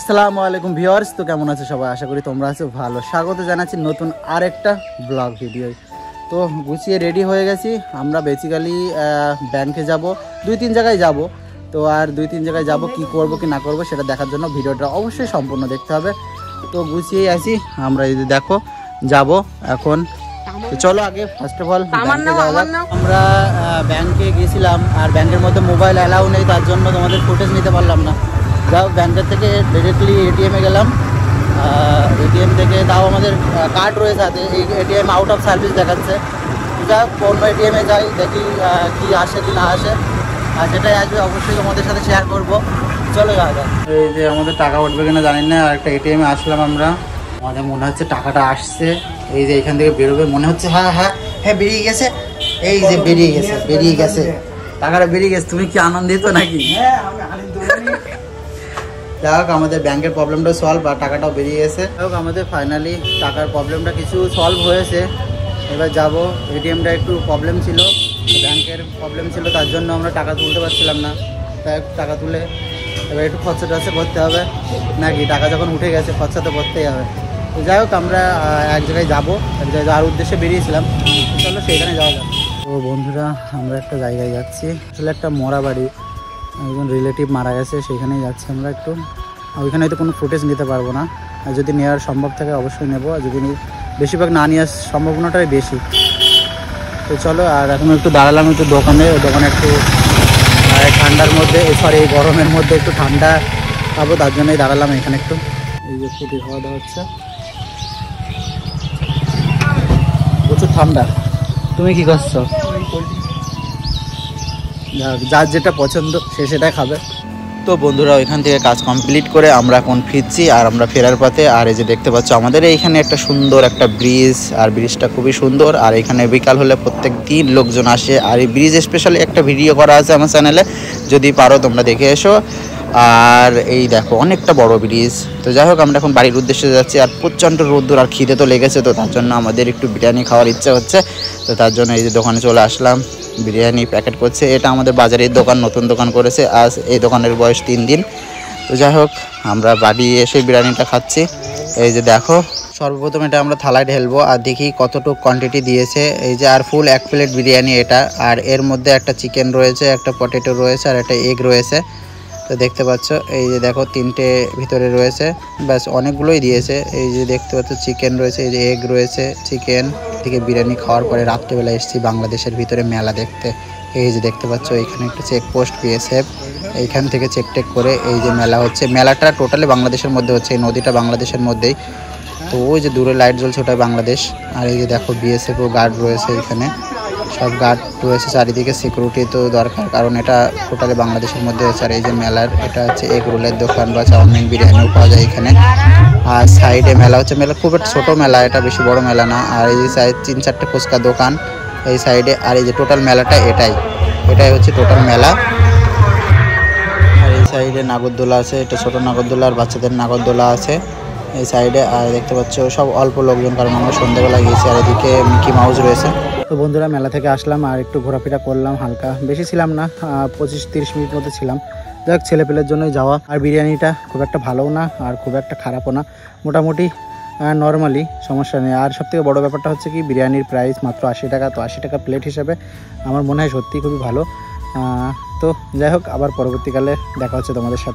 আসসালামু আলাইকুম ভিউয়ার্স, তো কেমন আছো সবাই? আশা করি তোমরা আছো ভালো। স্বাগত জানাচ্ছি নতুন আরেকটা ব্লগ ভিডিও। তো গুছিয়ে রেডি হয়ে গেছি। আমরা বেসিক্যালি ব্যাংকে যাব, 2-3 জায়গায় যাব। তো আর 2-3 জায়গায় যাব, কি করব কি না করব সেটা দেখার জন্য ভিডিওটা অবশ্যই সম্পূর্ণ দেখতে হবে। তো গুছিয়েই আছি আমরা, যদি দেখো যাব এখন। তো চলো আগে ফার্স্ট অফ অল আমরা ব্যাংকে গেছিলাম, আর ব্যাংকের মধ্যে মোবাইল অ্যালাউ নেই, তার জন্য তোমাদের ফুটেজ নিতে পারলাম না। যাও ব্যাংকের থেকে ডিরেক্টলি এটিএমে গেলাম। এটিএম থেকে তাও আমাদের কার্ড রয়েছে হাতে, এই এটিএম আউট অফ সার্ভিস দেখাচ্ছে। যা অন্য এটিএমে যাই, দেখি কি আসে কি না আসে, আর যেটাই আসবে অবশ্যই তোমাদের সাথে শেয়ার করব। চলো যাওয়া যাক। এই যে আমাদের টাকা উঠবে কিনা জানি না, আর একটা এটিএমে আসলাম আমরা। আমাদের মনে হচ্ছে টাকাটা আসছে, এই যে এখান থেকে বেরোবে মনে হচ্ছে। হ্যাঁ হ্যাঁ হ্যাঁ, বেরিয়ে গেছে, এই যে বেরিয়ে গেছে টাকাটা বেরিয়ে গেছে। তুমি কি আনন্দিত নাকি? হ্যাঁ আমি আনন্দিত। যাই হোক, আমাদের ব্যাংকের প্রবলেমটা সলভ, আর টাকাটাও বেরিয়ে গেছে। যাই হোক, আমাদের ফাইনালি টাকার প্রবলেমটা কিছু সলভ হয়েছে। এবার যাব। এটিএমটা একটু প্রবলেম ছিল, ব্যাংকের প্রবলেম ছিল, তার জন্য আমরা টাকা তুলতে পারছিলাম না। তাই টাকা তুলে এবার একটু খরচা টরচা করতে হবে নাকি, টাকা যখন উঠে গেছে খরচা তো করতেই হবে। তো যাই হোক, আমরা এক জায়গায় যাবো, এক জায়গায় যাওয়ার উদ্দেশ্যে বেরিয়েছিলাম। চলো সেইখানে যাওয়া যাক। তো বন্ধুরা, আমরা একটা জায়গায় যাচ্ছি, আসলে একটা মরা বাড়ি, একজন রিলেটিভ মারা গেছে, সেইখানেই যাচ্ছি আমরা। একটু ওইখানে হয়তো কোনো ফুটেজ নিতে পারবো না, আর যদি নেওয়ার সম্ভব থাকে অবশ্যই নেবো, আর যদি বেশিরভাগ না নেওয়ার সম্ভাবনাটাই বেশি। তো চলো, আর এখন একটু দাঁড়ালাম একটু দোকানে, ওই দোকানে একটু ঠান্ডার মধ্যে, সরি এই গরমের মধ্যে একটু ঠান্ডা পাবো, তার জন্যই দাঁড়ালাম এখানে একটু। এই যে ফুটি খাওয়া দাওয়া হচ্ছে, প্রচুর ঠান্ডা। তুমি কি করছো? যার যেটা পছন্দ সে সেটাই খাবে। তো বন্ধুরা, ওইখান থেকে কাজ কমপ্লিট করে আমরা এখন ফিরছি, আর আমরা ফেরার পথে। আর এই যে দেখতে পাচ্ছ আমাদের এইখানে একটা সুন্দর একটা ব্রিজ, আর ব্রিজটা খুবই সুন্দর। আর এখানে বিকাল হলে প্রত্যেক দিন লোকজন আসে, আর এই ব্রিজ স্পেশালি একটা ভিডিও করা আছে আমার চ্যানেলে, যদি পারো তোমরা দেখে এসো। আর এই দেখো অনেকটা বড় ব্রিজ। তো যাই হোক, আমরা এখন বাড়ির উদ্দেশ্যে যাচ্ছি, আর প্রচণ্ড রোদ্দুর, আর খিদে তো লেগেছে, তো তার জন্য আমাদের একটু বিরিয়ানি খাওয়ার ইচ্ছা হচ্ছে। তো তার জন্য এই যে দোকানে চলে আসলাম, বিরিয়ানি প্যাকেট করছে। এটা আমাদের বাজারের দোকান, নতুন দোকান করেছে, আজ এই দোকানের বয়স 3 দিন। তো যাই হোক, আমরা বাড়ি এসে বিরিয়ানিটা খাচ্ছি। এই যে দেখো, সর্বপ্রথম এটা আমরা থালায় ঢেলবো, আর দেখি কতটুকু কোয়ান্টিটি দিয়েছে। এই যে আর ফুল 1 প্লেট বিরিয়ানি এটা, আর এর মধ্যে একটা চিকেন রয়েছে, একটা পটেটো রয়েছে, আর একটা এগ রয়েছে। তো দেখতে পাচ্ছ, এই যে দেখো 3টে ভিতরে রয়েছে, ব্যাস অনেকগুলোই দিয়েছে। এই যে দেখতে পাচ্ছ চিকেন রয়েছে, এই যে এগ রয়েছে, চিকেন থেকে বিরিয়ানি খাওয়ার পরে রাত্রেবেলা এসেছি বাংলাদেশের ভিতরে মেলা দেখতে। এই যে দেখতে পাচ্ছ এখানে একটা চেকপোস্ট বিএসএফ, এইখান থেকে চেক টেক করে এই যে মেলা হচ্ছে। মেলাটা টোটালি বাংলাদেশের মধ্যে হচ্ছে, এই নদীটা বাংলাদেশের মধ্যেই। তো ওই যে দূরে লাইট জ্বলছে, ওটাই বাংলাদেশ। আর এই যে দেখো বিএসএফ ও গার্ড রয়েছে, এখানে সব গার্ড রয়েছে চারিদিকে, সিকিউরিটি তো দরকার, কারণ এটা টোটালি বাংলাদেশের মধ্যে হচ্ছে। আর এই যে মেলার, এটা হচ্ছে এগ রোলের দোকান বা চাউমিন বিরিয়ানিও পাওয়া যায় এখানে। আর সাইডে মেলা হচ্ছে, মেলা খুব একটা ছোটো মেলা, এটা বেশি বড় মেলা না। আর এই যে সাইড 3-4টে ফুচকা দোকান এই সাইডে। আর এই যে টোটাল মেলাটা এটাই হচ্ছে টোটাল মেলা। আর এই সাইডে নাগরদোলা আছে, এটা ছোটো নাগরদোলা, আর বাচ্চাদের নাগরদোলা আছে এই সাইডে। আর দেখতে পাচ্ছ সব অল্প লোকজন, কারণ আমরা সন্ধ্যাবেলা গিয়েছি। আর এদিকে মিকি মাউস রয়েছে। তো বন্ধুরা, মেলা থেকে আসলাম, আর একটু ঘোরাফেরা করলাম হালকা, বেশি ছিলাম না, 25-30 মিনিট মতো ছিলাম। যাক, ছেলেপেলের জন্যই যাওয়া। আর বিরিয়ানিটা খুব একটা ভালোও না, আর খুব একটা খারাপও না, মোটামুটি নর্মালি, সমস্যা নেই। আর সবথেকে বড় ব্যাপারটা হচ্ছে কি, বিরিয়ানির প্রাইস মাত্র 80 টাকা। তো 80 টাকা প্লেট হিসেবে আমার মনে হয় সত্যিই খুবই ভালো। তো যাই হোক, আবার পরবর্তীকালে দেখা হচ্ছে তোমাদের সাথে।